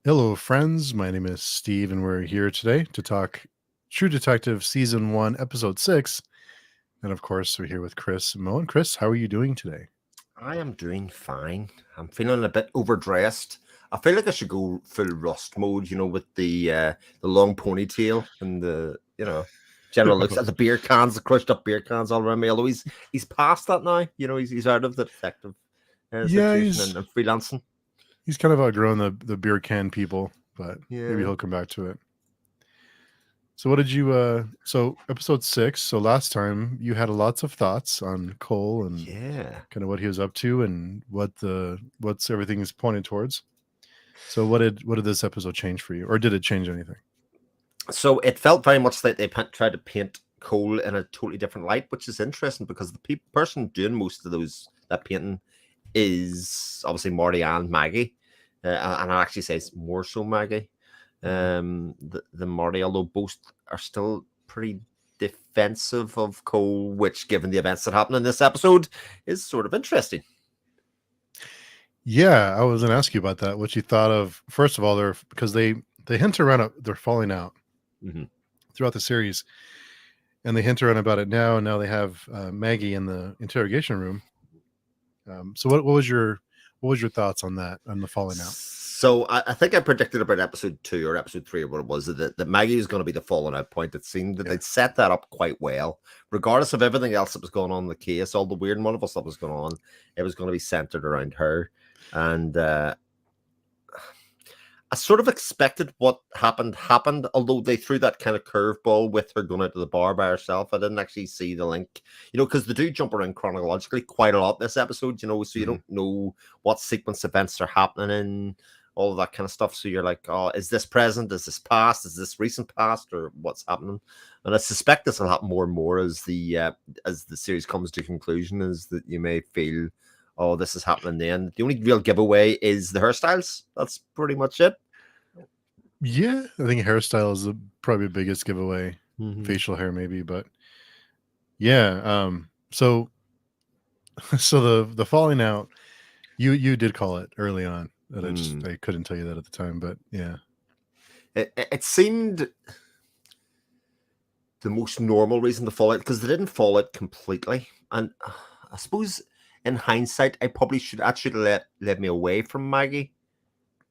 Hello, friends. My name is Steve, and we're here today to talk True Detective Season 1, Episode 6. And of course, we're here with Chris and Mohan. Chris, how are you doing today? I am doing fine. I'm feeling a bit overdressed. I feel like I should go full Rust mode, with the long ponytail and the general looks at the beer cans, the crushed up beer cans all around me. Although he's past that now, he's out of the detective Yeah, situation he's and freelancing. he's kind of outgrown the beer can people, but maybe Yeah, he'll come back to it. So what did you so Episode 6, so last time you had lots of thoughts on Cole and yeah. kind of what he was up to and what's everything is pointed towards. So what did this episode change for you, or did it change anything? So it felt very much like they tried to paint Cole in a totally different light, which is interesting because the person doing most of that painting is obviously Marty and Maggie, and I actually say it's more so Maggie than Marty, although both are still pretty defensive of Cole, which, given the events that happen in this episode, is sort of interesting. Yeah, I was going to ask you about that. What you thought of, first of all, because they hint around they're falling out throughout the series, and they hint around about it now. And now they have Maggie in the interrogation room. So what was your thoughts on that, on the falling out? So I think I predicted about episode 2 or episode 3 or what it was that Maggie was going to be the falling out point. It seemed that they'd set that up quite well, regardless of everything else that was going on in the case, all the weird and wonderful stuff was going on. It was going to be centered around her, and I sort of expected what happened, although they threw that kind of curveball with her going out to the bar by herself. I didn't actually see the link, because they do jump around chronologically quite a lot this episode, so you don't know what sequence events are happening in, all of that kind of stuff. So you're like, oh, is this present? Is this past? Is this recent past? Or what's happening? And I suspect this will happen more and more as the series comes to conclusion, is that you may feel, oh, this is happening then. The only real giveaway is the hairstyles. That's pretty much it. Yeah, I think hairstyle is probably the biggest giveaway. Facial hair maybe, but yeah. So the falling out, you did call it early on. That I couldn't tell you that at the time, but yeah. It seemed the most normal reason to fall out, because they didn't fall out completely. And I suppose in hindsight, I probably should have led me away from Maggie,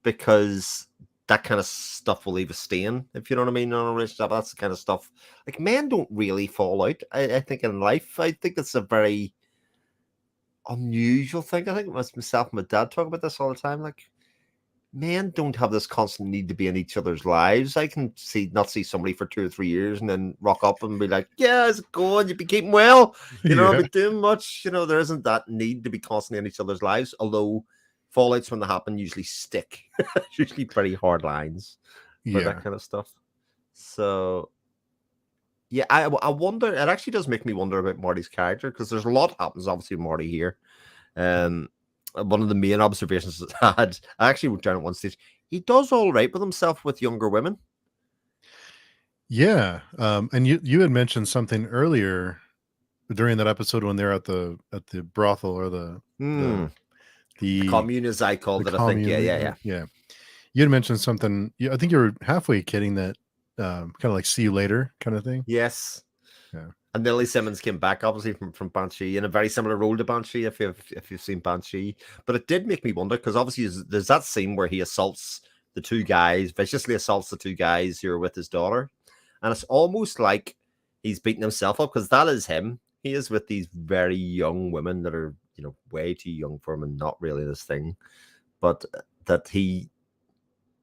because that kind of stuff will leave a stain, if you know what I mean, on a relationship. That's the kind of stuff, like, men don't really fall out, I think, in life. I think it's a very unusual thing. I think myself and my dad talk about this all the time. Like, men don't have this constant need to be in each other's lives. I can not see somebody for 2 or 3 years and then rock up and be like, yeah, how's it going? You've been keeping well? I've been doing much. There isn't that need to be constantly in each other's lives, although fallouts, when they happen, usually stick. Usually pretty hard lines for that kind of stuff. So yeah, I wonder. It actually does make me wonder about Marty's character, because there's a lot happens obviously with Marty here. One of the main observations I actually wrote down at one stage, he does all right with himself with younger women. Yeah, and you had mentioned something earlier during that episode when they're at the brothel, or the commune, as I called it. I think, yeah. You had mentioned something. I think you were halfway kidding that, kind of like "see you later" kind of thing. Yes. Yeah. And Lily Simmons came back, obviously, from Banshee, in a very similar role to Banshee, if you've seen Banshee. But it did make me wonder, because obviously there's that scene where he viciously assaults the two guys who are with his daughter. And it's almost like he's beating himself up, because that is him. He is with these very young women that are, way too young for him and not really this thing. But that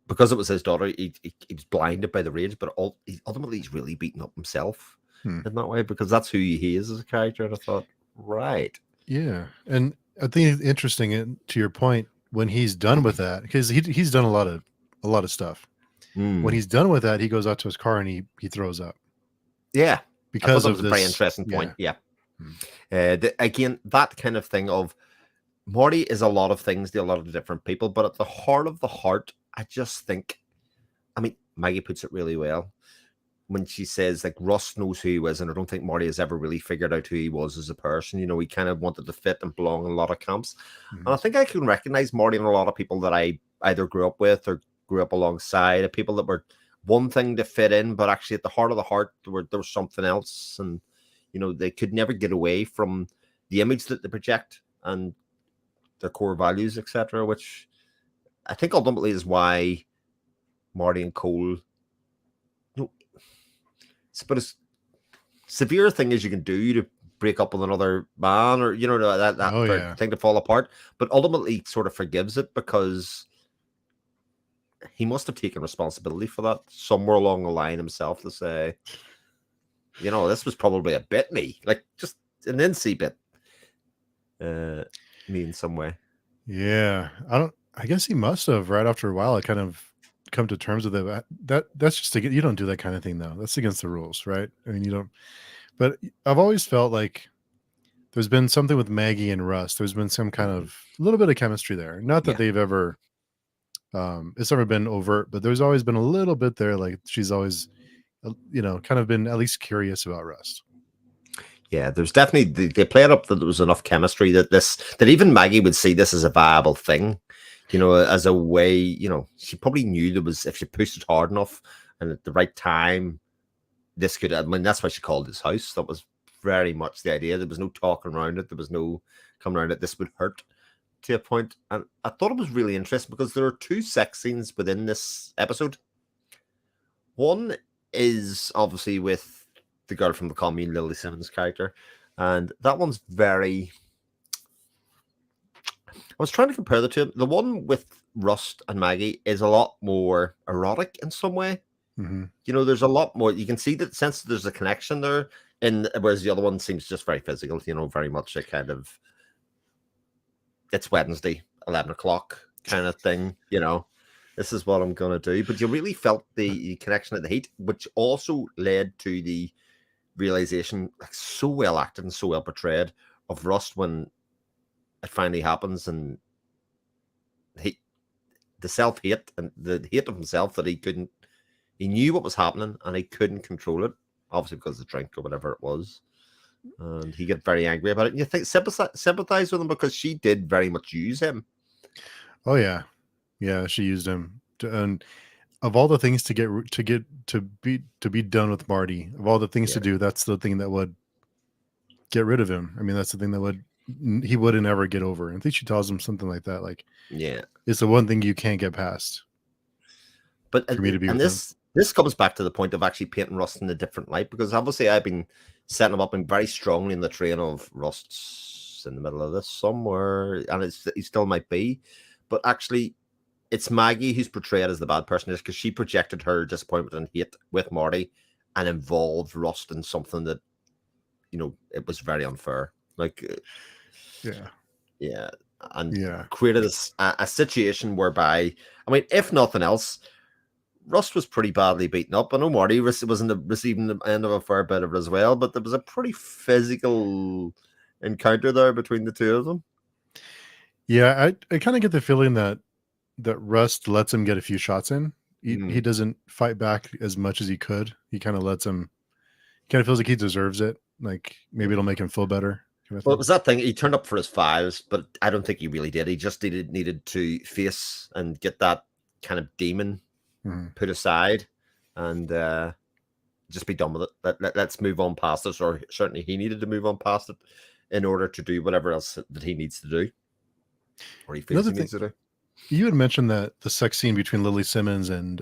because it was his daughter, he was blinded by the rage, but ultimately he's really beating up himself in that way, because that's who he is as a character. And I thought, right. Yeah. And I think it's interesting, to your point, when he's done with that, because he's done a lot of stuff. When he's done with that, he goes out to his car and he throws up. Yeah. Because of this, a very interesting point. Yeah. Again, that kind of thing of Marty is a lot of things to a lot of different people, but at the heart of the heart, I just think, Maggie puts it really well when she says, like, Russ knows who he is, and I don't think Marty has ever really figured out who he was as a person. He kind of wanted to fit and belong in a lot of camps. And I think I can recognize Marty in a lot of people that I either grew up with or grew up alongside, of people that were one thing to fit in, but actually at the heart of the heart, there was something else. And, they could never get away from the image that they project and their core values, etc., which I think ultimately is why Marty and Cole, it's about as severe a thing as you can do to break up with another man, or that thing to fall apart, but ultimately sort of forgives it because he must have taken responsibility for that somewhere along the line himself to say, this was probably a bit me, like just an NC bit me in some way. Yeah, I guess he must have right after a while. I kind of come to terms with it. That's just you don't do that kind of thing though. That's against the rules, right? I mean, you don't. But I've always felt like there's been something with Maggie and Russ. There's been some kind of little bit of chemistry there. Not that they've ever, it's never been overt, but there's always been a little bit there. Like she's always, kind of been at least curious about Russ. Yeah, there's definitely they played up that there was enough chemistry that even Maggie would see this as a viable thing, as a way. She probably knew there was, if she pushed it hard enough and at the right time, this could. I mean, that's why she called his house. That was very much the idea. There was no talking around it. There was no coming around it. This would hurt to a point, and I thought it was really interesting because there are two sex scenes within this episode. One is obviously with the girl from the commune, Lily Simmons' character, and that one's very. I was trying to compare the two. The one with Rust and Maggie is a lot more erotic in some way. Mm-hmm. There's a lot more. You can see that sense that there's a connection there, whereas the other one seems just very physical. Very much a kind of it's Wednesday, 11 o'clock kind of thing. This is what I'm gonna do. But you really felt the connection at the heat, which also led to the realization, like so well acted and so well portrayed, of Rust when it finally happens, and the self-hate and the hate of himself that he knew what was happening and he couldn't control it, obviously because of the drink or whatever it was, and he got very angry about it. And you think sympathize with him because she did very much use him. Oh yeah, she used him and of all the things to be done with Marty, of all the things to do, that's the thing that would get rid of him. I mean, that's the thing that he wouldn't ever get over. I think she tells him something like that, like, it's the one thing you can't get past. But for me to be with him. This comes back to the point of actually painting Rust in a different light, because obviously I've been setting him up and very strongly in the train of Rust's in the middle of this somewhere, and he still might be, but actually it's Maggie who's portrayed as the bad person, just because she projected her disappointment and hate with Marty and involved Rust in something that, it was very unfair. Like, and created a situation whereby, I mean, if nothing else, Rust was pretty badly beaten up. I know Marty was receiving the end of a fair bit of it as well, but there was a pretty physical encounter there between the two of them. Yeah, I kind of get the feeling that Rust lets him get a few shots in. He doesn't fight back as much as he could. He kind of lets him. Kind of feels like he deserves it. Like maybe it'll make him feel better. Well, it was that thing. He turned up for his files, but I don't think he really did. He just needed to face and get that kind of demon put aside and just be done with it. Let's move on past this, or certainly he needed to move on past it in order to do whatever else that he needs to do, or he feels he needs to do. You had mentioned that the sex scene between Lily Simmons and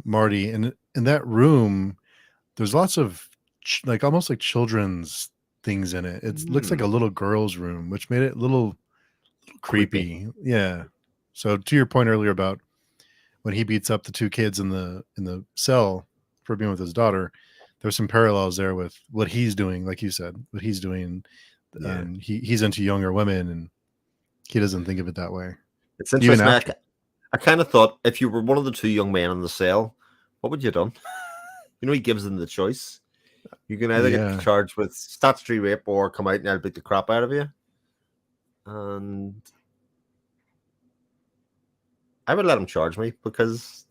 Marty, and in that room, there's lots of almost like children's things in it. It looks like a little girl's room, which made it a little creepy. Yeah. So to your point earlier about when he beats up the two kids in the cell for being with his daughter, there's some parallels there with what he's doing, like you said, what he's doing. And he's into younger women, and he doesn't think of it that way. It's interesting. I kind of thought if you were one of the two young men in the cell, what would you have done? He gives them the choice. You can either get charged with statutory rape or come out and I'll beat the crap out of you. And I would let him charge me, because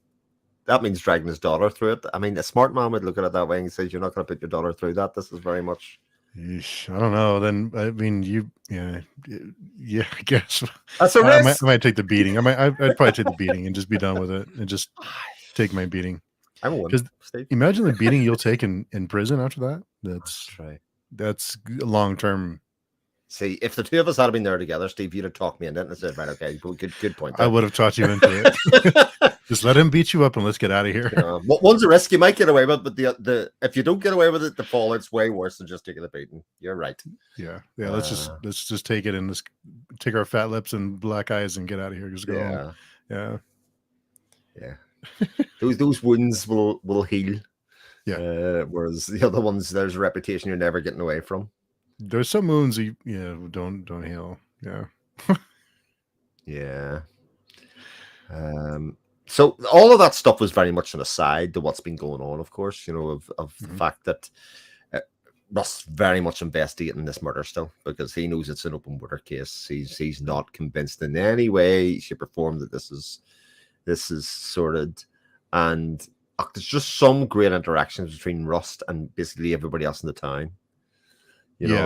that means dragging his daughter through it. I mean, a smart man would look at it that way and say, you're not going to put your daughter through that. This is very much I don't know. Then I mean, yeah. I guess That's a I risk. might take the beating. I'd probably take the beating and just be done with it and just take my beating. I'm one, Because Steve. imagine the beating you'll take in prison after that. That's right. That's long term. See, if the two of us had been there together, Steve, you'd have talked me into it and said, right, okay, good point. I would have taught you into it. Just let him beat you up and let's get out of here. One's a risk you might get away with, but the if you don't get away with it, the fallout's way worse than just taking the beating. You're right. Yeah. Let's just take it and let's take our fat lips and black eyes and get out of here. Just go home. Yeah. those wounds will heal. Yeah. Whereas the other ones, there's a reputation you're never getting away from. There's some wounds don't heal. Yeah. Yeah. So all of that stuff was very much an aside to what's been going on, of course, of the fact that Russ very much investigating this murder still, because he knows it's an open murder case. He's not convinced in any way, shape, or form that this is sorted. And there's just some great interactions between Rust and basically everybody else in the town.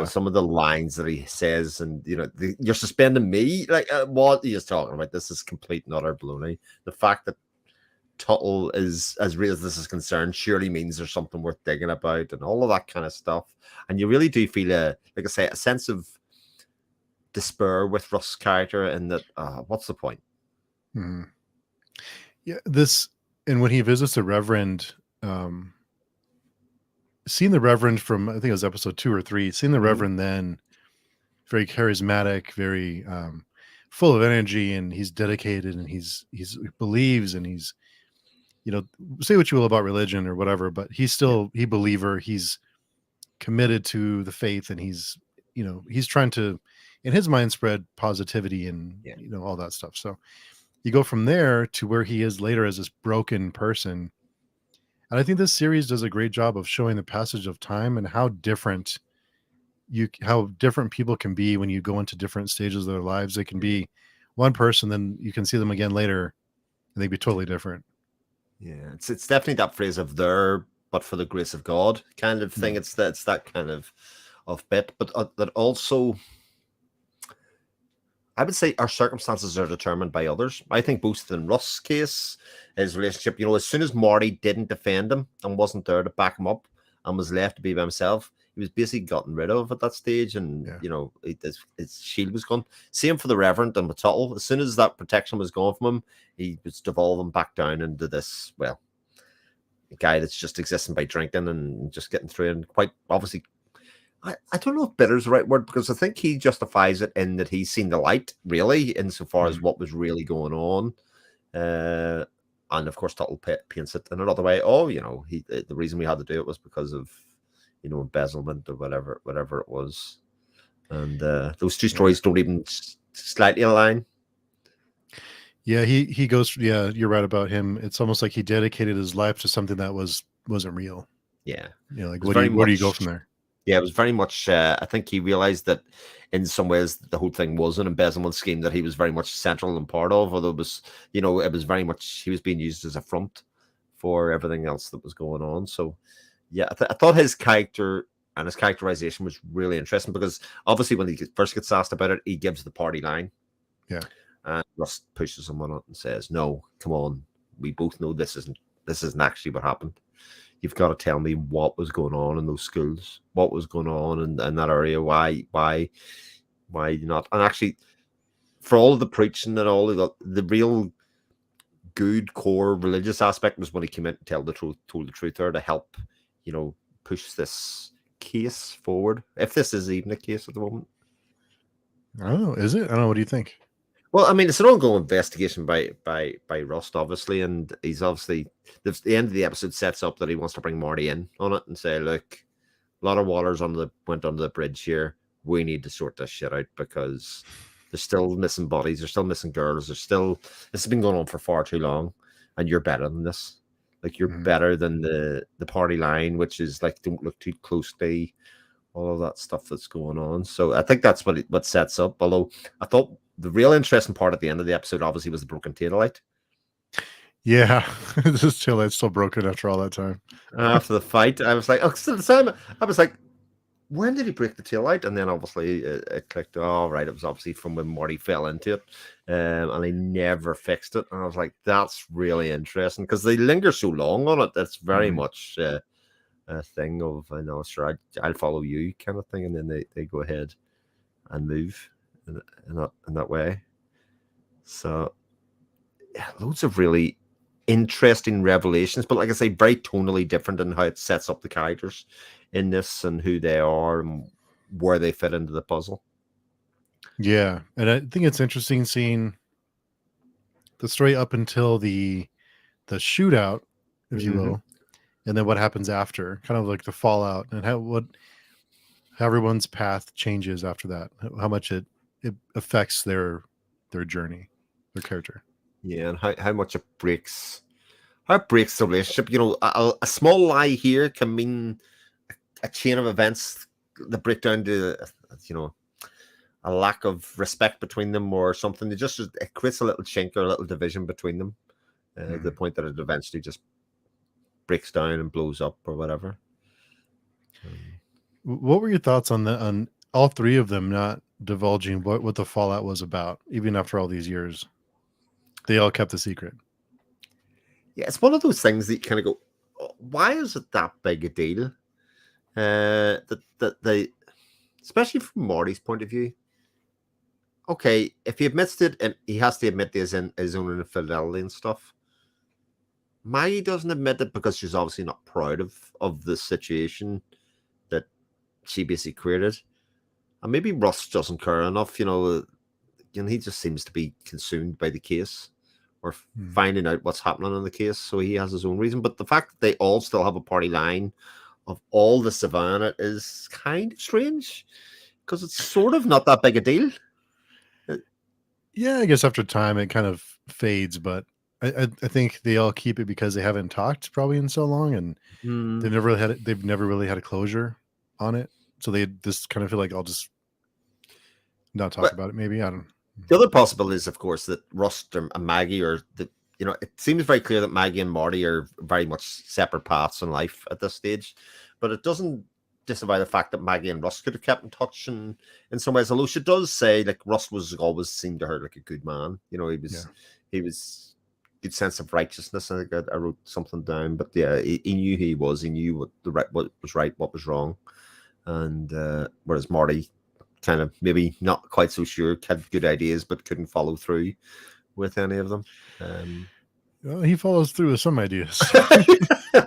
Some of the lines that he says, and you're suspending me. Like, what are you talking about? This is complete and utter baloney. The fact that Tuttle is, as real as this is concerned, surely means there's something worth digging about, and all of that kind of stuff. And you really do feel like I say, a sense of despair with Rust's character, and that what's the point? Mm-hmm. Yeah, and when he visits the Reverend. Seeing the Reverend from, I think it was episode 2 or 3, seeing the Reverend then, very charismatic, very full of energy, and he's dedicated, and he believes, and he's, say what you will about religion or whatever, but he's still he believer. He's committed to the faith, and he's trying to, in his mind, spread positivity and all that stuff. So you go from there to where he is later as this broken person. And I think this series does a great job of showing the passage of time and how different people can be when you go into different stages of their lives. They can be one person, then you can see them again later, and they'd be totally different. Yeah, it's definitely that phrase of "there, but for the grace of God" kind of thing. It's that kind of bit, but that also, I would say, our circumstances are determined by others. I think both in Russ's case, his relationship, as soon as Marty didn't defend him and wasn't there to back him up and was left to be by himself, he was basically gotten rid of at that stage, and his shield was gone. Same for the Reverend and with Tuttle. As soon as that protection was gone from him, he was devolving back down into this, a guy that's just existing by drinking and just getting through, and quite obviously, I don't know if bitter is the right word, because I think he justifies it in that he's seen the light, really, insofar as what was really going on. And of course, Tuttle paints it in another way. The reason we had to do it was because of, embezzlement or whatever it was. And those two stories don't even slightly align. Yeah, he goes. Yeah, you're right about him. It's almost like he dedicated his life to something that wasn't real. Yeah, like where do you go from there? Yeah, it was very much. I think he realized that in some ways the whole thing was an embezzlement scheme that he was very much central and part of. Although it was, it was very much, he was being used as a front for everything else that was going on. So, yeah, I thought his character and his characterization was really interesting, because obviously when he first gets asked about it, he gives the party line. Yeah, and Rust pushes him on it and says, "No, come on, we both know this isn't actually what happened. You've got to tell me what was going on in those schools, what was going on in that area, why not?" And actually, for all of the preaching and all of the real good core religious aspect was when he came in and told the truth there to help, push this case forward. If this is even a case at the moment. I don't know. Is it? I don't know. What do you think? Well, I mean, it's an ongoing investigation by Rust, obviously, and he's obviously, the end of the episode sets up that he wants to bring Marty in on it and say, "Look, a lot of waters went under the bridge here. We need to sort this shit out, because there's still missing bodies, there's still missing girls, this has been going on for far too long, and you're better than this. Like, you're better than the party line, which is like, don't look too closely, all of that stuff that's going on." So I think that's what sets up. Although I thought the real interesting part at the end of the episode obviously was the broken taillight. Yeah, this taillight's still broken after all that time. After the fight, I was like, I was like, when did he break the tail out? And then obviously it clicked. Oh, right, it was obviously from when Marty fell into it, and he never fixed it. And I was like, that's really interesting because they linger so long on it. That's very much a thing of, I know, sure, I'll follow you kind of thing, and then they go ahead and move in that way. So yeah, loads of really interesting revelations, but like I say, very tonally different in how it sets up the characters in this and who they are and where they fit into the puzzle. Yeah, and I think it's interesting seeing the story up until the shootout, if you will, and then what happens after, kind of like the fallout, and how everyone's path changes after that, how much it affects their journey, their character. Yeah, and how much it breaks the relationship. You know, a small lie here can mean a chain of events that break down to, you know, a lack of respect between them or something. It creates a little chink or a little division between them, the point that it eventually just breaks down and blows up or whatever. What were your thoughts on all three of them not divulging what the fallout was about, even after all these years? They all kept the secret. Yeah, it's one of those things that you kind of go, oh, why is it that big a deal? That they, especially from Marty's point of view. Okay, if he admits it, and he has to admit his own infidelity and stuff. Maggie doesn't admit it because she's obviously not proud of the situation that she basically created, and maybe Russ doesn't care enough. You know, he just seems to be consumed by the case or finding out what's happening in the case, so he has his own reason. But the fact that they all still have a party line of all the Savannah is kind of strange because it's sort of not that big a deal. Yeah, I guess after time it kind of fades, but I think they all keep it because they haven't talked probably in so long, and they've never really had a closure on it. So they just kind of feel like I'll just not talk about it. Maybe I don't. The other possibility is, of course, that Rust and Maggie are the. You know, it seems very clear that Maggie and Marty are very much separate paths in life at this stage, but it doesn't disavow the fact that Maggie and Russ could have kept in touch in some ways. Although she does say, like, Russ was always seen to her like a good man. You know, he was good sense of righteousness. I think I wrote something down, but yeah, he knew who he was. He knew what was right, what was wrong, and whereas Marty kind of maybe not quite so sure, had good ideas but couldn't follow through with any of them. Well, he follows through with some ideas.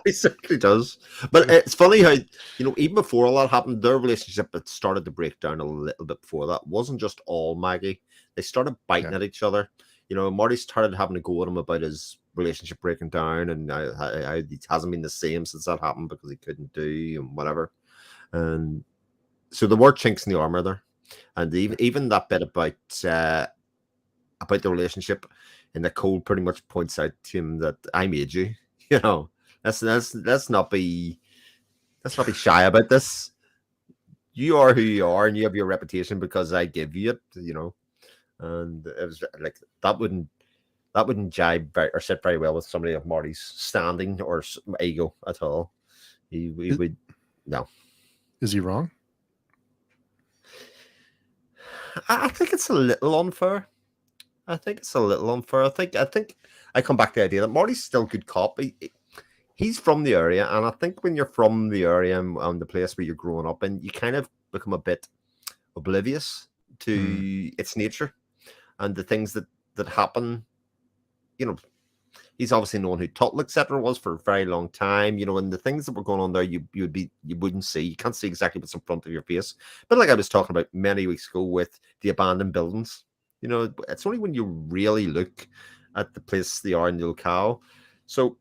He certainly does. But it's funny how, you know, even before all that happened, their relationship had started to break down a little bit before that. It wasn't just all Maggie. They started biting at each other. You know, Marty started having to go at him about his relationship breaking down and how he hasn't been the same since that happened because he couldn't do and whatever. And so there were chinks in the armor there. And even that bit about the relationship, and the Cole pretty much points out to him that I made you. You know, let's not be shy about this. You are who you are, and you have your reputation because I give you it. You know, and it was like that wouldn't jibe or sit very well with somebody of Marty's standing or ego at all. He would no. Is he wrong? I think it's a little unfair. I think I come back to the idea that Marty's still a good cop. He's from the area, and I think when you're from the area and the place where you're growing up in, you kind of become a bit oblivious to its nature and the things that happen. You know, he's obviously known who Tuttle, etc. was for a very long time. You know, and the things that were going on there, you wouldn't see. You can't see exactly what's in front of your face. But like I was talking about many weeks ago with the abandoned buildings. You know, it's only when you really look at the place they are in the locale. So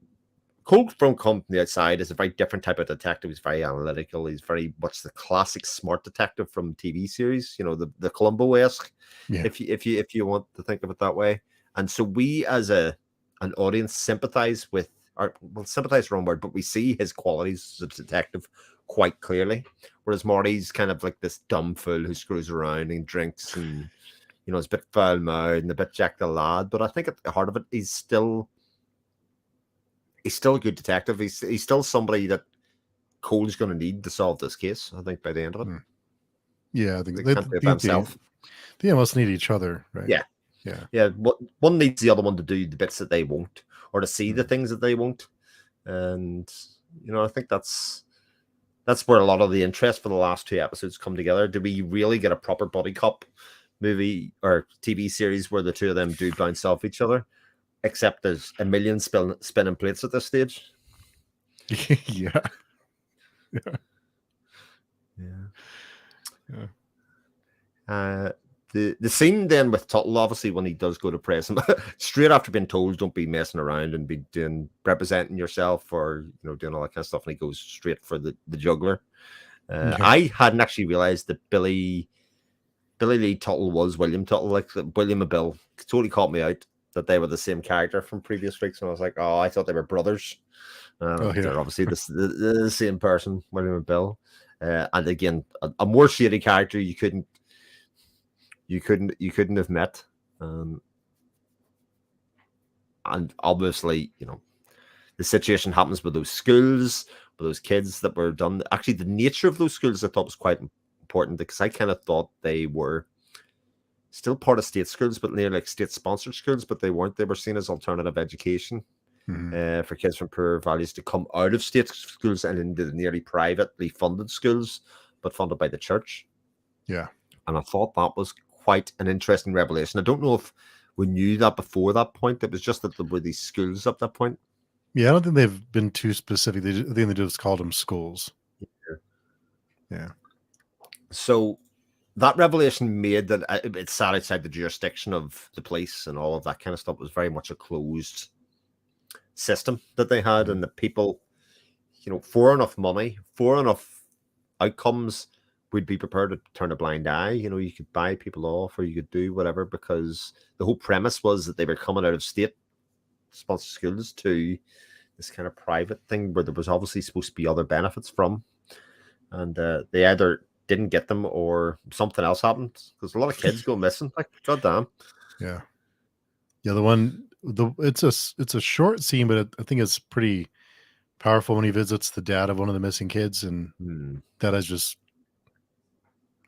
Cole from the outside is a very different type of detective. He's very analytical. He's very much the classic smart detective from TV series. You know, the Columbo-esque, if you want to think of it that way. And so we as an audience sympathize with, sympathize wrong word, but we see his qualities as a detective quite clearly. Whereas Marty's kind of like this dumb fool who screws around and drinks and, you know, is a bit foul-mouthed and a bit Jack the Lad. But I think at the heart of it, he's still a good detective. He's still somebody that Cole's going to need to solve this case, I think, by the end of it. Yeah, I think They they, can't do it by himself. They almost need each other, right? Yeah. One needs the other one to do the bits that they won't, or to see the things that they won't. And I think that's where a lot of the interest for the last 2 episodes come together. Do we really get a proper buddy cop movie or TV series where the two of them do bounce off each other? Except there's a million spinning plates at this stage. Yeah. The scene then with Tuttle, obviously, when he does go to press him, straight after being told don't be messing around and be representing yourself or doing all that kind of stuff, and he goes straight for the juggler. I hadn't actually realized that Billy Lee Tuttle was William Tuttle, like William and Bill. Totally caught me out that they were the same character from previous weeks, and I was like, oh, I thought they were brothers. They're obviously the same person, William and Bill. And again, a more shady character you couldn't have met. And obviously, the situation happens with those schools, with those kids that were done. Actually, the nature of those schools I thought was quite important, because I kind of thought they were still part of state schools, but they're like state-sponsored schools, but they weren't. They were seen as alternative education for kids from poorer values to come out of state schools and into the nearly privately funded schools, but funded by the church. Yeah. And I thought that was quite an interesting revelation. I don't know if we knew that before that point. It was just that there were these schools at that point. Yeah, I don't think they've been too specific. I think they just called them schools. Yeah. So that revelation made that it sat outside the jurisdiction of the police and all of that kind of stuff. It was very much a closed system that they had, and the people, for enough money, for enough outcomes, would be prepared to turn a blind eye. You could buy people off, or you could do whatever, because the whole premise was that they were coming out of state-sponsored schools to this kind of private thing where there was obviously supposed to be other benefits from, and they either didn't get them or something else happened, because a lot of kids go missing. Like, goddamn. Yeah. It's a short scene, but I think it's pretty powerful when he visits the dad of one of the missing kids, and that has just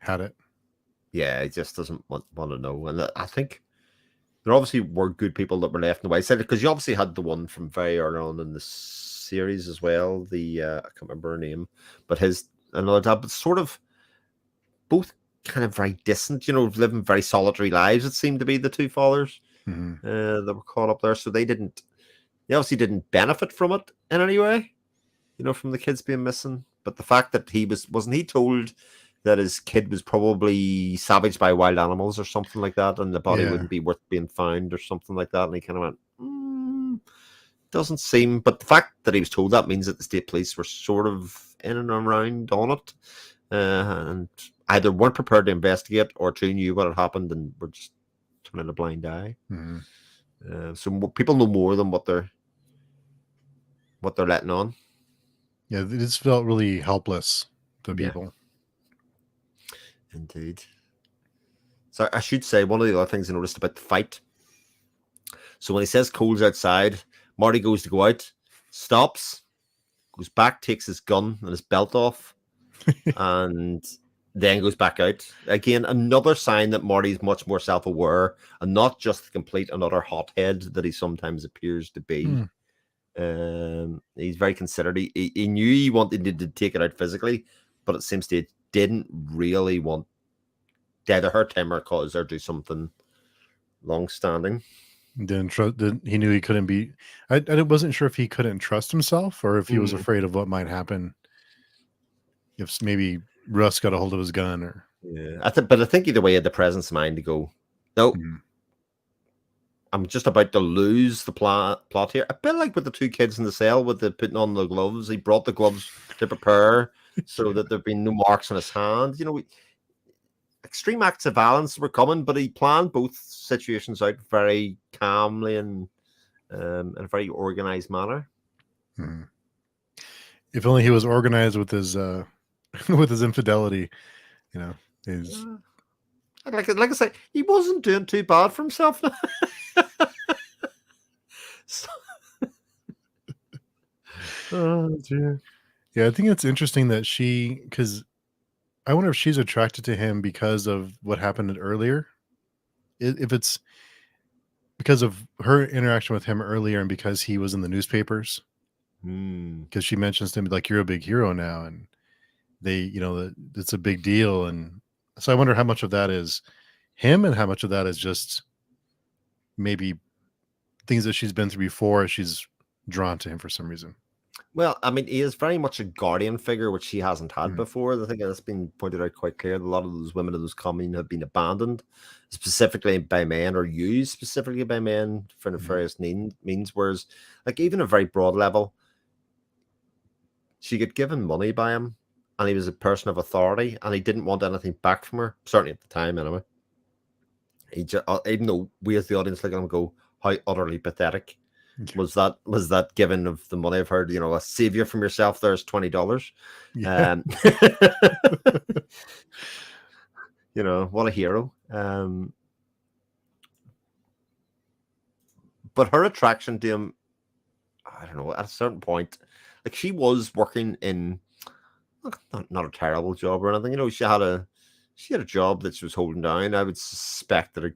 had it. Yeah, he just doesn't want to know. And I think there obviously were good people that were left in the wayside, because you obviously had the one from very early on in the series as well. The I can't remember her name, but another dad, but sort of both kind of very distant, living very solitary lives. It seemed to be the two fathers that were caught up there. So they obviously didn't benefit from it in any way, from the kids being missing. But the fact that wasn't he told that his kid was probably savaged by wild animals or something like that, and the body wouldn't be worth being found or something like that. And he kind of went, doesn't seem. But the fact that he was told that means that the state police were sort of in and around on it, and either weren't prepared to investigate or two knew what had happened and were just turning a blind eye. So people know more than what they're letting on. Yeah, it just felt really helpless to people. Indeed. So I should say, one of the other things I noticed about the fight. So when he says Cole's outside, Marty goes to go out, stops, goes back, takes his gun and his belt off, and then goes back out. Again, another sign that Marty's much more self-aware and not just the complete and utter hothead that he sometimes appears to be. He's very considerate. He knew he wanted to take it out physically, but it seems he didn't really want to either hurt him or cause or do something long-standing. He knew he couldn't be. I wasn't sure if he couldn't trust himself or if he was afraid of what might happen if maybe Russ got a hold of his gun. Or but I think either way he had the presence of mind to go, no, I'm just about to lose the plot here. A bit like with the two kids in the cell with the putting on the gloves. He brought the gloves to prepare so that there'd be no marks on his hand. Extreme acts of violence were coming, but he planned both situations out very calmly and in a very organized manner. If only he was organized with his with his infidelity, Like I say, he wasn't doing too bad for himself. Oh dear. Yeah, I think it's interesting that because I wonder if she's attracted to him because of what happened earlier. If it's because of her interaction with him earlier and because he was in the newspapers, Hmm. because she mentions to him, like, you're a big hero now. And they, it's a big deal. And so I wonder how much of that is him and how much of that is just maybe things that she's been through before. She's drawn to him for some reason. Well, I mean, he is very much a guardian figure, which she hasn't had Mm, before. I think that's been pointed out quite clear. A lot of those women in those communes have been abandoned, specifically by men, or used specifically by men for mm, nefarious means. Whereas, like, even a very broad level, she got given money by him, and he was a person of authority, and he didn't want anything back from her. Certainly at the time, anyway. He just, even though we as the audience look at him and go, "How utterly pathetic." yeah. Was that given of the money I've heard, a savior from yourself, there's $20. Yeah. Um what a hero. But her attraction to him, I don't know, at a certain point, like, she was working in, look, not a terrible job or anything. She had a job that she was holding down. I would suspect that you'd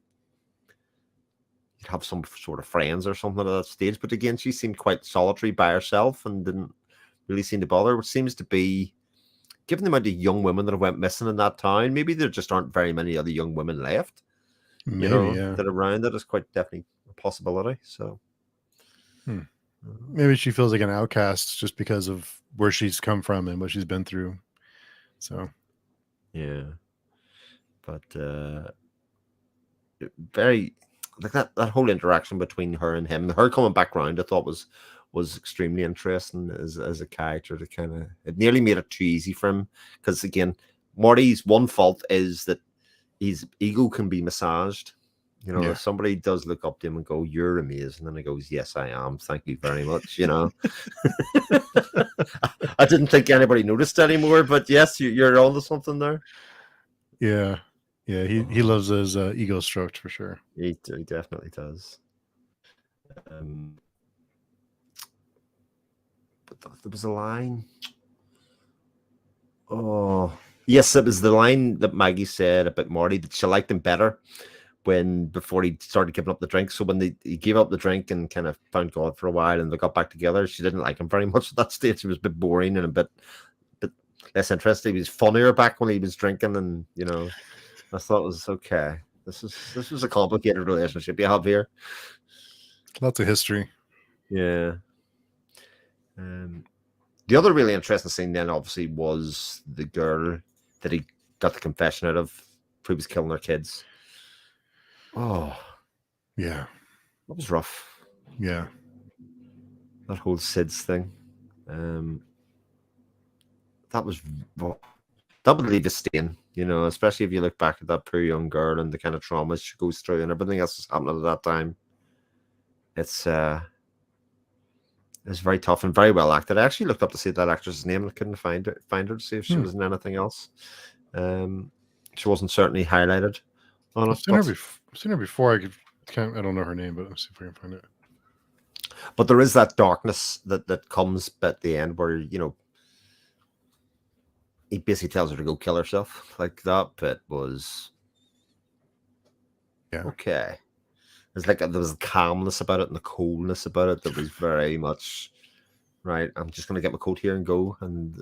have some sort of friends or something at that stage. But again, she seemed quite solitary by herself and didn't really seem to bother, which seems to be, given the amount of young women that have went missing in that town, maybe there just aren't very many other young women left, Maybe, yeah. that are around. That is quite definitely a possibility. So, Hmm. uh, Maybe she feels like an outcast just because of where she's come from and what she's been through. So, yeah, but very, like, that whole interaction between her and him, her coming back around, I thought was extremely interesting as a character. To kind of, it nearly made it too easy for him, because again, Marty's one fault is that his ego can be massaged. yeah. If somebody does look up to him and go, "You're amazing," and he goes, "Yes, I am. Thank you very much." I didn't think anybody noticed anymore, but yes, you're onto something there. Yeah. Yeah. He Oh, loves his ego stroked for sure. he definitely does. Um, but there was a line. Oh, yes, it was the line that Maggie said about Marty, that she liked him better before he started giving up the drink. So when he gave up the drink and kind of found God for a while and they got back together, she didn't like him very much at that stage. He was a bit boring and a bit less interesting. He was funnier back when he was drinking, and I thought it was okay. This was a complicated relationship you have here. Lots of history. Yeah. Um, the other really interesting scene then, obviously, was the girl that he got the confession out of, who was killing her kids. Oh, Yeah. that was rough. Yeah. That whole SIDS thing. Um, that was that would leave a stain, especially if you look back at that poor young girl and the kind of trauma she goes through and everything else that's happening at that time. It's very tough and very well acted. I actually looked up to see that actress's name and I couldn't find her to see if she Hmm. was in anything else. She wasn't certainly highlighted on I've it, seen her, I've seen her before. I don't know her name, but let's see if I can find it. but there is that darkness that comes at the end where he basically tells her to go kill herself. Like, that bit was Yeah. okay. It's like there was a calmness about it and the coldness about it that was very much right. I'm just going to get my coat here and go, and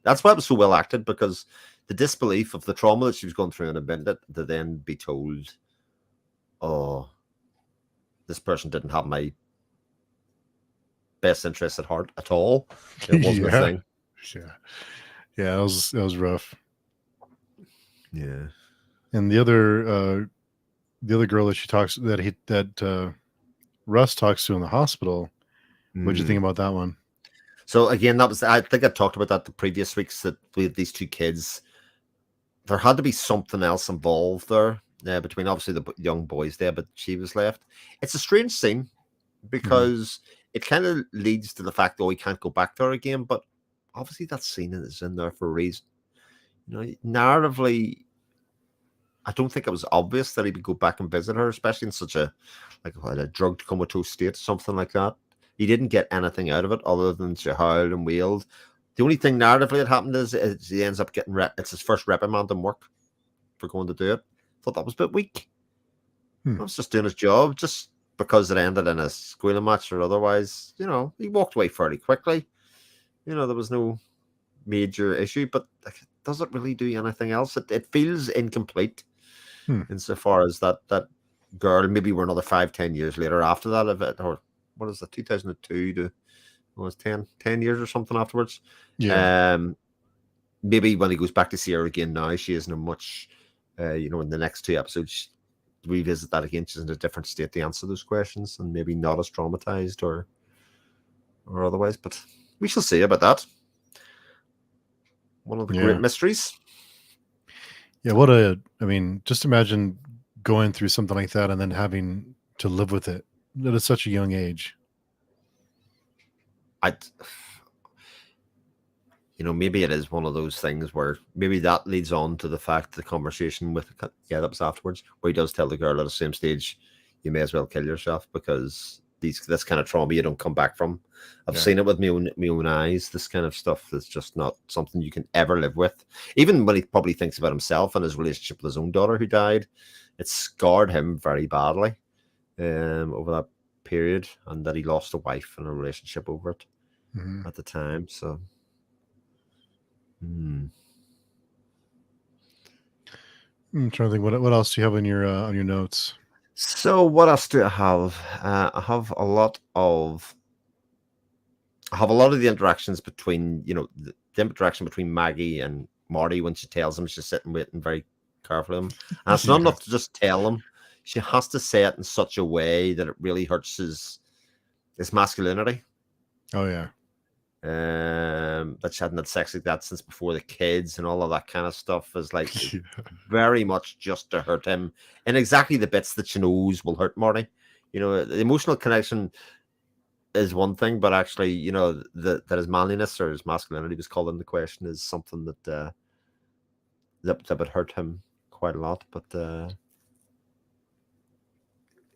that's why it was so well acted, because the disbelief of the trauma that she was going through and event it, to then be told, "Oh, this person didn't have my best interest at heart at all. It wasn't a Yeah. thing." Yeah. Yeah. That was rough. Yeah. And the other girl that she talks that Russ talks to in the hospital. What'd you think about that one? So again, I think I talked about that the previous weeks, that with these two kids, there had to be something else involved there, between obviously the young boys there, but she was left. It's a strange scene Mhm. because it kind of leads to the fact, oh, he can't go back there again, but obviously that scene is in there for a reason. Narratively, I don't think it was obvious that he would go back and visit her, especially in such a drugged comatose state, something like that. He didn't get anything out of it other than she howled and wailed The only thing narratively that happened is he ends up getting it's his first reprimand work for going to do it. Thought that was a bit weak. I was just doing his job, just because it ended in a squealing match or otherwise. You know, he walked away fairly quickly. You know, there was no major issue, but like, does it really do anything else? It feels incomplete insofar as that girl. Maybe we're another 5-10 years later after that of it, or what is it, 2002 to was 10 years or something afterwards. Yeah. Maybe when he goes back to see her again now, she isn't much. You know, in the next 2 episodes, revisit that again. She's in a different state to answer those questions, and maybe not as traumatized or otherwise. But we shall see about that. One of the great mysteries. Yeah, I mean, just imagine going through something like that and then having to live with it at such a young age. You know, maybe it is one of those things where maybe that leads on to the fact the conversation with, that was afterwards, where he does tell the girl at the same stage, you may as well kill yourself because this kind of trauma you don't come back from. I've seen it with my own eyes. This kind of stuff is just not something you can ever live with. Even when he probably thinks about himself and his relationship with his own daughter who died, it scarred him very badly over that period, and that he lost a wife and a relationship over it at the time. So I'm trying to think what else do you have on your notes? So what else do I have? I have a lot of the interactions between, you know, the interaction between Maggie and Marty when she tells him she's sitting waiting very carefully. And it's not enough to just tell him. She has to say it in such a way that it really hurts his masculinity. Oh yeah. That she hadn't had sex like that since before the kids and all of that kind of stuff is like very much just to hurt him and exactly the bits that she knows will hurt Marty. You know, the emotional connection is one thing, but actually, you know, that his manliness or his masculinity was called into question is something that that would hurt him quite a lot. But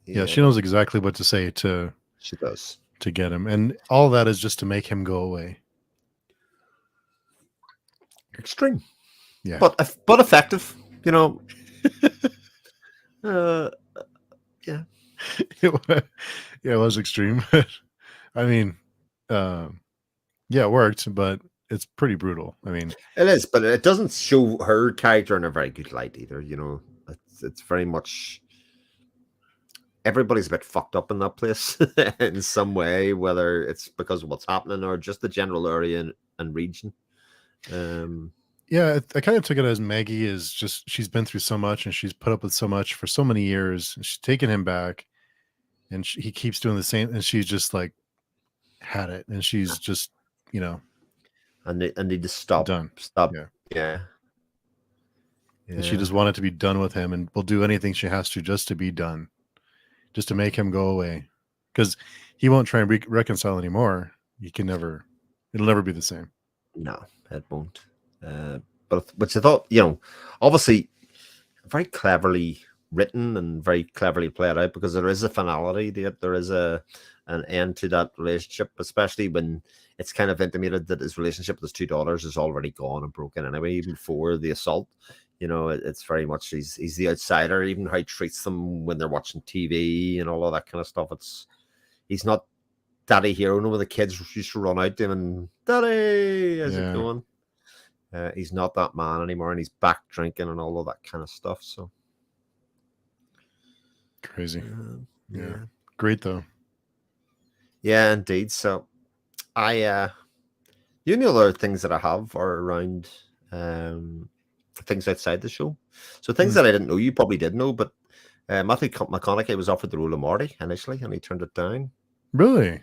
yeah, she knows exactly what to say to. She does. To get him, and all that is just to make him go away. Extreme, yeah, but effective. You know, yeah, it was extreme. I mean, yeah, it worked, but it's pretty brutal. I mean, it is, but it doesn't show her character in a very good light either. You know, it's very much. Everybody's a bit fucked up in that place in some way, whether it's because of what's happening or just the general area and region. Yeah, I kind of took it as Maggie is just, she's been through so much and she's put up with so much for so many years. And she's taken him back and he keeps doing the same. And she's just like had it. And she's just, you know. And need to stop. Done. Stop. Yeah. And she just wanted to be done with him and will do anything she has to just to be done. Just to make him go away, because he won't try and reconcile anymore. It'll never be the same. No, it won't. But which I thought, you know, obviously very cleverly written and very cleverly played out, because there is a finality to it. There is an end to that relationship, especially when it's kind of intimated that his relationship with his 2 daughters is already gone and broken anyway, even before the assault. You know, it's very much he's the outsider, even how he treats them when they're watching TV and all of that kind of stuff. He's not daddy hero. No, when the kids used to run out to him and daddy, how's it going? He's not that man anymore, and he's back drinking and all of that kind of stuff. So crazy. Yeah. Great though. Yeah, indeed. So the only other things that I have are around things outside the show. So things that I didn't know, you probably did know, but Matthew McConaughey was offered the role of Marty initially, and he turned it down. Really?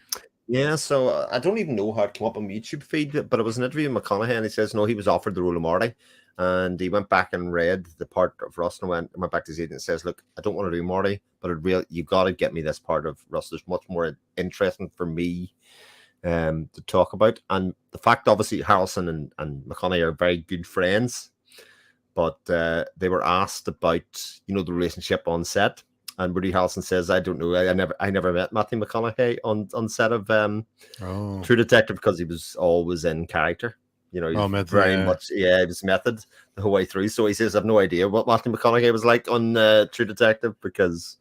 Yeah, so I don't even know how it came up on my YouTube feed, but it was an interview with McConaughey, and he says, no, he was offered the role of Marty, and he went back and read the part of Russ and went back to his agent and says, look, I don't want to do Marty, but you got to get me this part of Russ. There's much more interesting for me to talk about. And the fact, obviously, Harrelson and McConaughey are very good friends, but they were asked about, you know, the relationship on set, and Woody Harrelson says, "I don't know. I never met Matthew McConaughey on set of True Detective, because he was always in character. You know, he's Oh, Method, very yeah. much, it was method the whole way through. So he says, I've no idea what Matthew McConaughey was like on True Detective because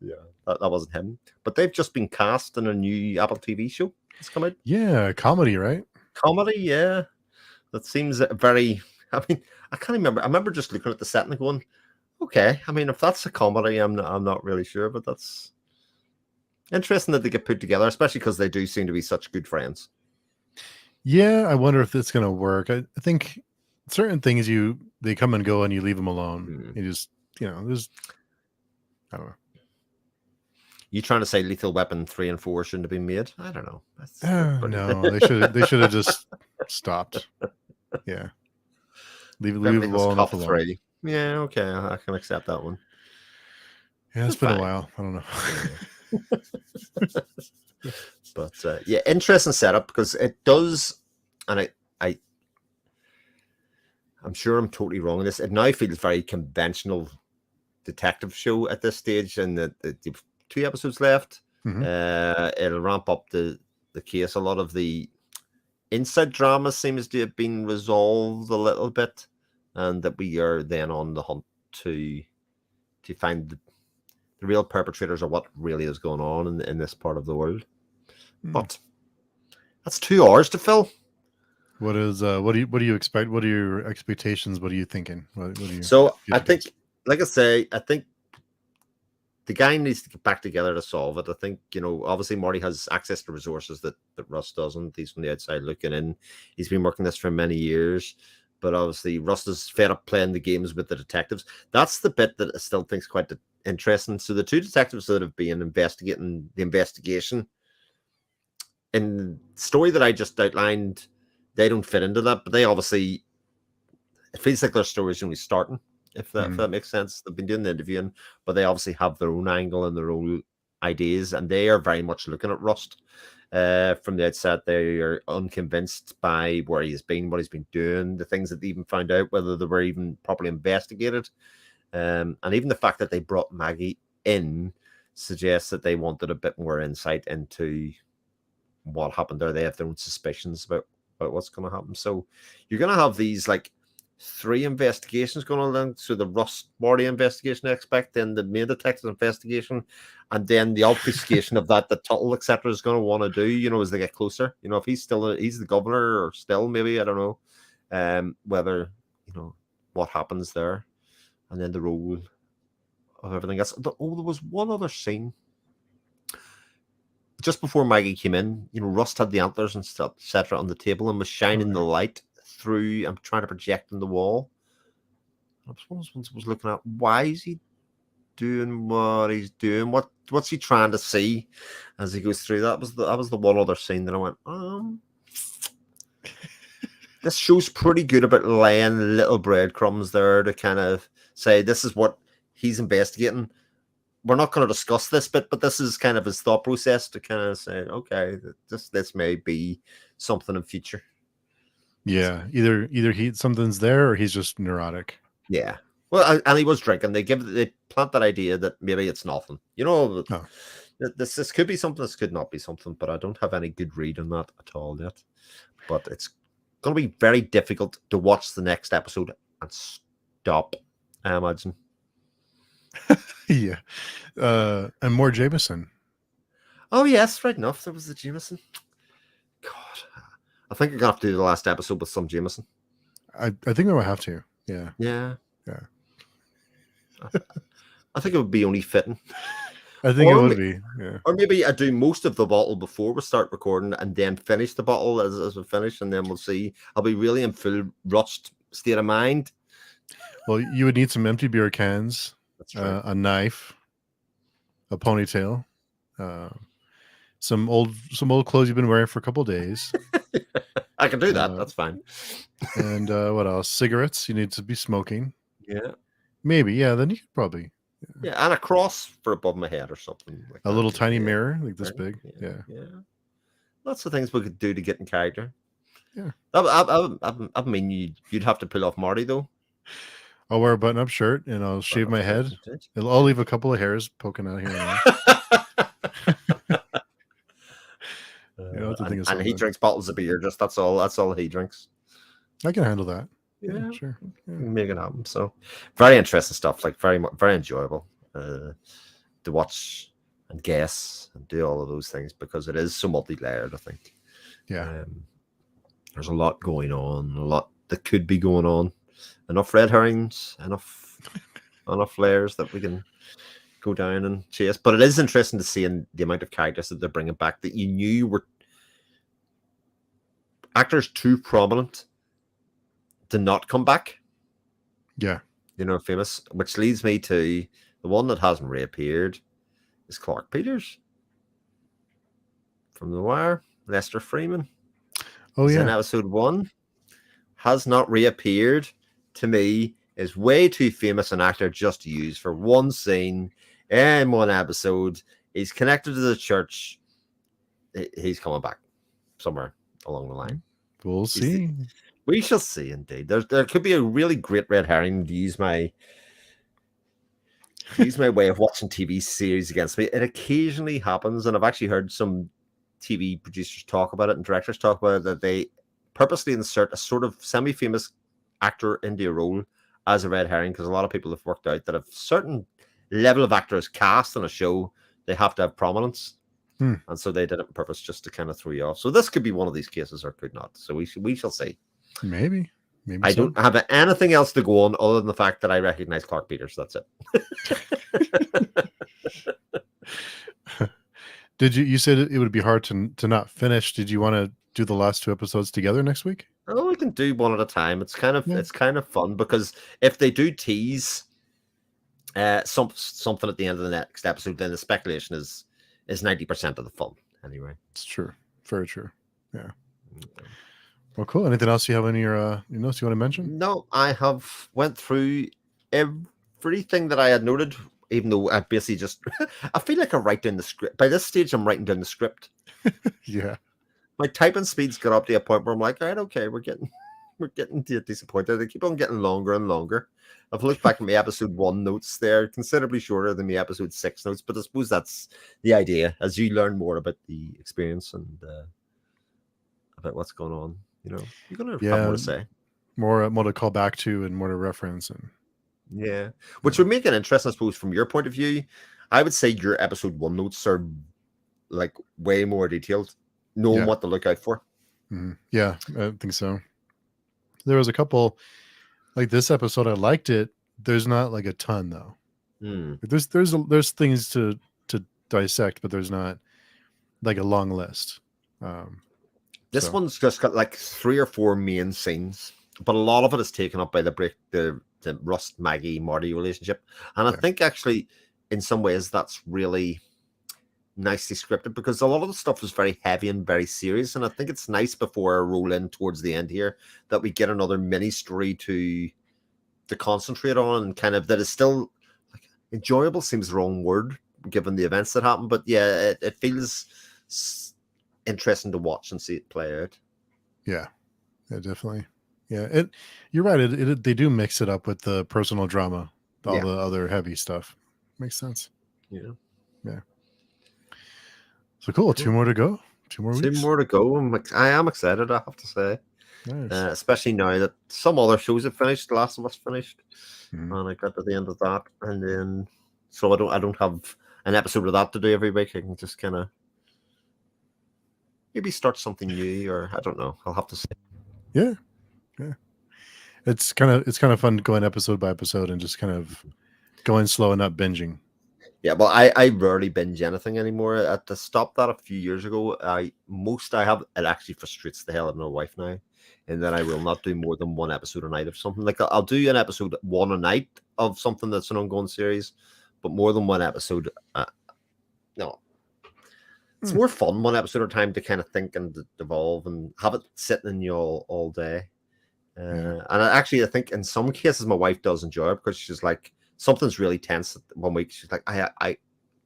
that wasn't him. But they've just been cast in a new Apple TV show. It's come out. Yeah, comedy, right? Comedy, yeah. That seems very, I mean, I can't remember. I remember just looking at the set and going, okay, I mean, if that's a comedy, I'm not really sure, but that's interesting that they get put together, especially because they do seem to be such good friends. Yeah, I wonder if it's going to work. I think certain things they come and go and you leave them alone. You just, there's, I don't know. You trying to say Lethal Weapon 3 and 4 shouldn't have been made? I don't know. No, they should have just stopped. Yeah. Leave it well enough alone. 3. Yeah, okay, I can accept that one. Yeah, it's been a while. I don't know. But interesting setup because it does, and I'm sure I'm totally wrong in this. It now feels very conventional detective show at this stage, and the 2 episodes left. It'll ramp up the case. A lot of the inside drama seems to have been resolved a little bit, and that we are then on the hunt to find the real perpetrators of what really is going on in this part of the world. But that's 2 hours to fill. What do you expect? What are your expectations? What are you thinking? What do you? So I think, like I say, I think the guy needs to get back together to solve it. I think, obviously Marty has access to resources that Russ doesn't. He's from the outside looking in. He's been working this for many years, but obviously Russ is fed up playing the games with the detectives. That's the bit that I still think is quite interesting. So the 2 detectives that have been investigating the investigation in the story that I just outlined, they don't fit into that, but they obviously, it feels like their story is only starting, if that makes sense. They've been doing the interviewing, but they obviously have their own angle and their own ideas, and they are very much looking at Rust from the outset. They are unconvinced by where he's been, what he's been doing, the things that they even found out, whether they were even properly investigated. And even the fact that they brought Maggie in suggests that they wanted a bit more insight into what happened there. They have their own suspicions about what's going to happen. So you're going to have these 3 investigations going on. So the Russ Marty investigation, I expect, then the main detective investigation, and then the obfuscation of that Tuttle, etc., is going to want to do, as they get closer. If he's the governor or still, maybe, I don't know, whether, what happens there, and then the role of everything else. There was one other scene. Just before Maggie came in, Rust had the antlers and stuff, etc., on the table and was shining the light through and trying to project on the wall. I was looking at, why is he doing what he's doing? What's he trying to see as he goes through? That was the one other scene that I went, this show's pretty good about laying little breadcrumbs there to kind of say this is what he's investigating. We're not going to discuss this bit, but this is kind of his thought process to kind of say, okay, this may be something in future. Yeah, either something's there or he's just neurotic. Yeah, well, and he was drinking. They plant that idea that maybe it's nothing. This could be something. This could not be something. But I don't have any good read on that at all yet. But it's going to be very difficult to watch the next episode and stop, I imagine. Yeah, and more Jameson. Oh yes, right enough. There was the Jameson. God, I think I'm gonna have to do the last episode with some Jameson. I think I will have to. Yeah. I think it would be only fitting. I think it would be. Yeah. Or maybe I do most of the bottle before we start recording, and then finish the bottle as we finish, and then we'll see. I'll be really in full Rust state of mind. Well, you would need some empty beer cans. A knife, a ponytail, some old clothes you've been wearing for a couple of days. I can do that. That's fine. And what else? Cigarettes. You need to be smoking. Yeah. Maybe. Yeah. Then you could probably. Yeah, and a cross for above my head or something. Like a little tiny mirror, like this big. Yeah. Lots of things we could do to get in character. Yeah. I mean, you'd have to pull off Marty though. I'll wear a button-up shirt and I'll shave my head. I'll leave a couple of hairs poking out here. And he drinks bottles of beer. That's all he drinks. I can handle that. Yeah, Sure. Yeah. make it happen. So very interesting stuff. Like very enjoyable to watch and guess and do all of those things because it is so multi-layered. I think. Yeah. There's a lot going on, a lot that could be going on. Enough red herrings, enough layers that we can go down and chase. But it is interesting to see in the amount of characters that they're bringing back that you knew were actors too prominent to not come back. Yeah. Famous, which leads me to the one that hasn't reappeared is Clark Peters from The Wire, Lester Freeman. Oh, He's yeah. in episode 1, has not reappeared. To me, is way too famous an actor just to use for one scene in one episode. He's connected to the church. He's coming back somewhere along the line. We'll see. We shall see, indeed. There could be a really great red herring to use my way of watching TV series against me. It occasionally happens, and I've actually heard some TV producers talk about it and directors talk about it, that they purposely insert a sort of semi-famous actor into a role as a red herring, because a lot of people have worked out that if a certain level of actor is cast on a show, they have to have prominence. And so they did it on purpose just to kind of throw you off. So this could be one of these cases or could not. So we shall see. Maybe I don't have anything else to go on other than the fact that I recognize Clark Peters. That's it. You said it would be hard to not finish. Did you want to do the last 2 episodes together next week? Oh, we can do one at a time. It's kind of fun because if they do tease something at the end of the next episode, then the speculation is 90% of the fun. Anyway, it's true. Very true. Yeah. Well, cool. Anything else you have in your notes you want to mention? No, I have went through everything that I had noted. Even though I basically just, I feel like I write down the script. By this stage, I'm writing down the script. Yeah. My typing speed's got up to a point where I'm like, all right, okay, we're getting disappointed. They keep on getting longer and longer. I've looked back at my episode 1 notes. They're considerably shorter than my episode 6 notes, but I suppose that's the idea. As you learn more about the experience and about what's going on, you're going to have more to say. More to call back to and more to reference. And yeah, which would make it interesting, I suppose, from your point of view. I would say your episode 1 notes are like way more detailed, knowing what to look out for. Mm-hmm. Yeah, I think so. There was a couple, like this episode, I liked it. There's not like a ton though. There's things to dissect, but there's not like a long list. This one's just got like 3 or 4 main scenes, but a lot of it is taken up by the Rust, Maggie, Marty relationship. And I think actually in some ways that's really nicely scripted because a lot of the stuff is very heavy and very serious. And I think it's nice before I roll in towards the end here that we get another mini story to concentrate on and kind of that is still like enjoyable seems the wrong word given the events that happen. But yeah, it feels interesting to watch and see it play out. Yeah, definitely. Yeah, you're right. They do mix it up with the personal drama, all the other heavy stuff. Makes sense. Yeah. So cool. 2 more to go. 2 more weeks. 2 more to go. I am excited, I have to say. Nice. Especially now that some other shows have finished. The Last of Us finished, and I got to the end of that, and then so I don't have an episode of that to do every week. I can just kind of maybe start something new, or I don't know. I'll have to see. Yeah. It's kind of fun going episode by episode and just kind of going slow and not binging. Yeah, well, I rarely binge anything anymore. I had to stop that a few years ago. It actually frustrates the hell out of my wife now, and then I will not do more than 1 episode a night of something. Like I'll do an episode 1 a night of something that's an ongoing series, but more than 1 episode, no. It's more fun 1 episode at a time to kind of think and evolve and have it sitting in you all day. And I think in some cases my wife does enjoy it because she's like, something's really tense 1 week. She's like, I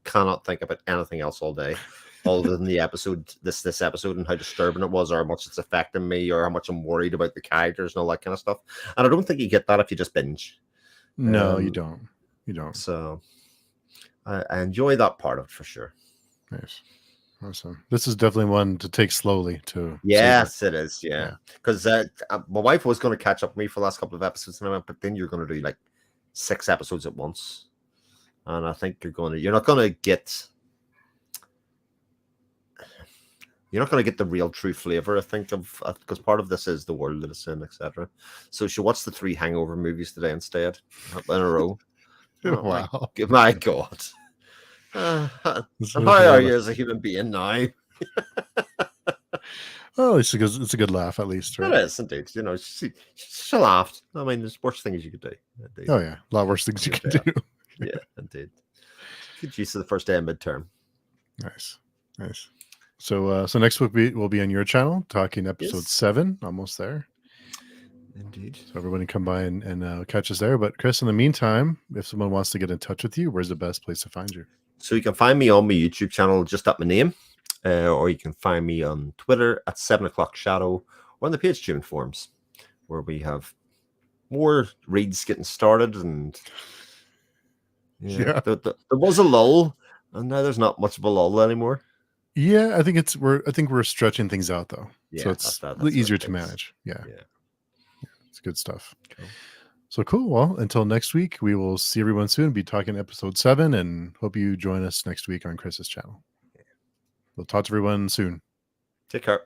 cannot think about anything else all day other than the episode, this episode and how disturbing it was or how much it's affecting me or how much I'm worried about the characters and all that kind of stuff. And I don't think you get that if you just binge. No, you don't. You don't. So I enjoy that part of it for sure. Nice. Awesome. This is definitely one to take slowly to Yes, it is. Yeah. Yeah, because my wife was going to catch up with me for the last couple of episodes, and I went, but then you're going to do like 6 episodes at once, and I think you're not going to get the real true flavor. I think of because part of this is the world that it's in, etc. So she watched the 3 Hangover movies today instead in a row. Oh, Wow. my God. And how are you as a human being now? Well, it's a good laugh at least, right? It is indeed. She laughed. I mean, there's worse things you could do. Indeed. Oh yeah, a lot worse things you can do. Yeah, indeed. Good use of the first day of midterm. Nice. So next week we'll be on your channel talking episode 7, almost there. Indeed. So everybody come by and catch us there. But Chris, in the meantime, if someone wants to get in touch with you, where's the best place to find you? So you can find me on my YouTube channel, just at my name, or you can find me on Twitter at 7o'clockshadow, or on the Page Tune forums, where we have more reads getting started. And there was a lull, and now there's not much of a lull anymore. Yeah, I think we're stretching things out though, yeah, so it's easier to manage. Yeah, it's good stuff. Cool. So cool. Well, until next week, we will see everyone soon. Be talking episode 7, and hope you join us next week on Chris's channel. We'll talk to everyone soon. Take care.